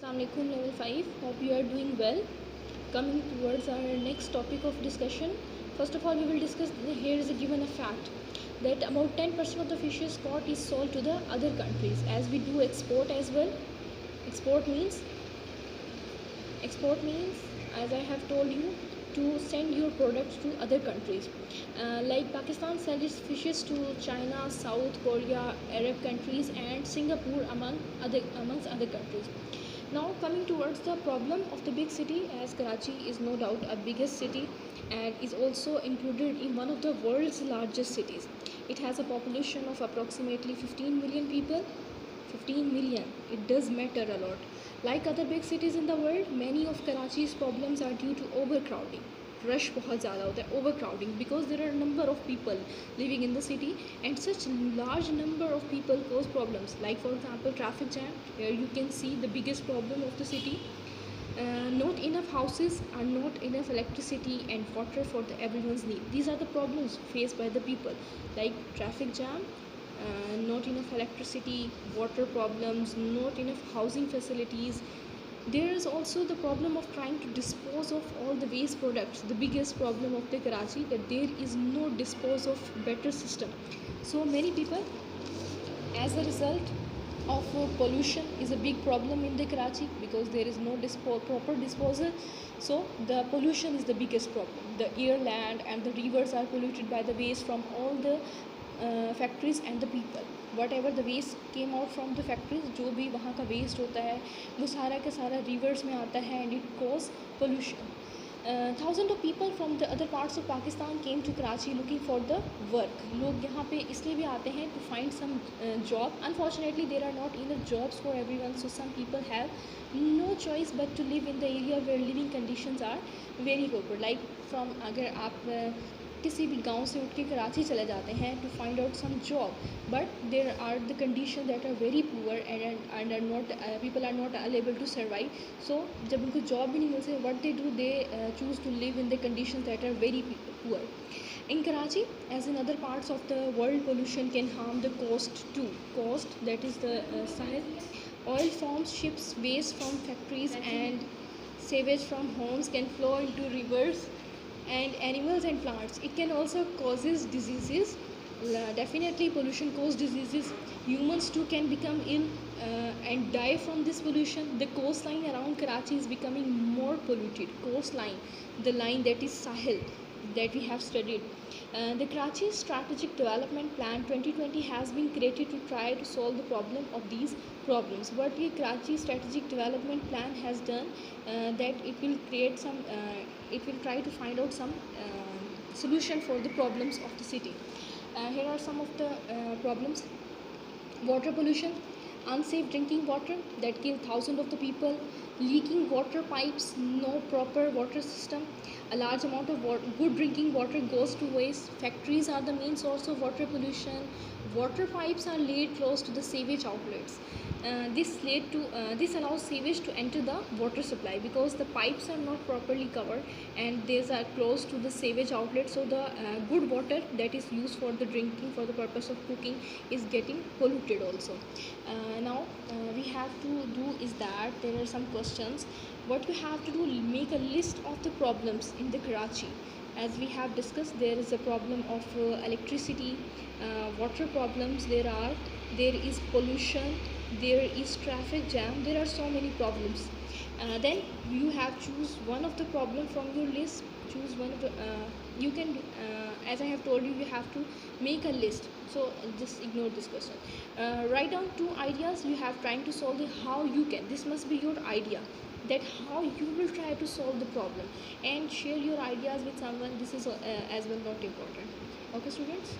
Assalamualaikum level 5. Hope you are doing well. Coming towards our next topic of discussion. First of all, we will discuss here is a given a fact that about 10% of the fishes caught is sold to the other countries, as we do export as well. Export means as I have told you, to send your products to other countries. Like Pakistan sells its fishes to China, South Korea, Arab countries, and Singapore amongst other countries. Now coming towards the problem of the big city, as Karachi is no doubt a biggest city and is also included in one of the world's largest cities. It has a population of approximately 15 million people. 15 million, it does matter a lot. Like other big cities in the world, many of Karachi's problems are due to overcrowding. Rush बहुत ज़्यादा होता है, overcrowding, because there are a number of people living in the city and such large number of people cause problems. Like for example traffic jam, here you can see the biggest problem of the city. Not enough houses or not enough electricity and water for everyone's need. These are the problems faced by the people, like traffic jam, not enough electricity, water problems, not enough housing facilities. There is also the problem of trying to dispose of all the waste products. The biggest problem of the Karachi, that there is no dispose of better system. So many people, as a result of pollution, is a big problem in the Karachi, because there is no proper disposal. So the pollution is the biggest problem. The air, land and the rivers are polluted by the waste from all the factories and the people. Whatever the waste came out from the factories, जो भी वहाँ का waste होता है वो सारा का सारा रिवर्स में आता है and it cause pollution. Thousand of people from the other parts of Pakistan came to Karachi looking for the work. लोग यहाँ पे इसलिए भी आते हैं to find some job. Unfortunately there are not enough jobs for everyone, so some people have no choice but to live in the area where living conditions are very good. Like from, अगर आप किसी भी गांव से उठ के कराची चले जाते हैं to find out some job, but there are the condition that are very poor and are not people are not able to survive. So जब उनको जॉब भी नहीं मिलती, what they do, they choose to live in the condition that are very poor. In Karachi, as in other parts of the world, pollution can harm the coast too. Coast, that is the Sahel. Oil forms, ships, waste from factories and sewage from homes can flow into rivers and animals and plants. It can also causes diseases. Definitely pollution causes diseases. Humans too can become ill and die from this pollution. The coastline around Karachi is becoming more polluted. Coastline, the line that is Sahel, that we have studied. The Karachi Strategic Development Plan 2020 has been created to try to solve the problem of these problems. What the Karachi Strategic Development Plan has done, that it will create some, it will try to find out some solution for the problems of the city. Here are some of the problems. Water pollution, unsafe drinking water that kill thousands of the people, leaking water pipes, no proper water system, a large amount of good drinking water goes to waste. Factories are the main source of water pollution. Water pipes are laid close to the sewage outlets. This allows sewage to enter the water supply, because the pipes are not properly covered and these are close to the sewage outlet. So the good water that is used for the drinking, for the purpose of cooking, is getting polluted also. Now we have to do is that there are some questions. What you have to do, make a list of the problems in the Karachi. As we have discussed, there is a problem of electricity, water problems, there is pollution, there is traffic jam, there are so many problems. Then you have choose one of the problem from your list. Choose one of the you can as I have told you, you have to make a list. So just ignore this question. Write down 2 ideas you have trying to solve the how you can. This must be your idea, that how you will try to solve the problem, and share your ideas with someone. This is as well not important. Okay students.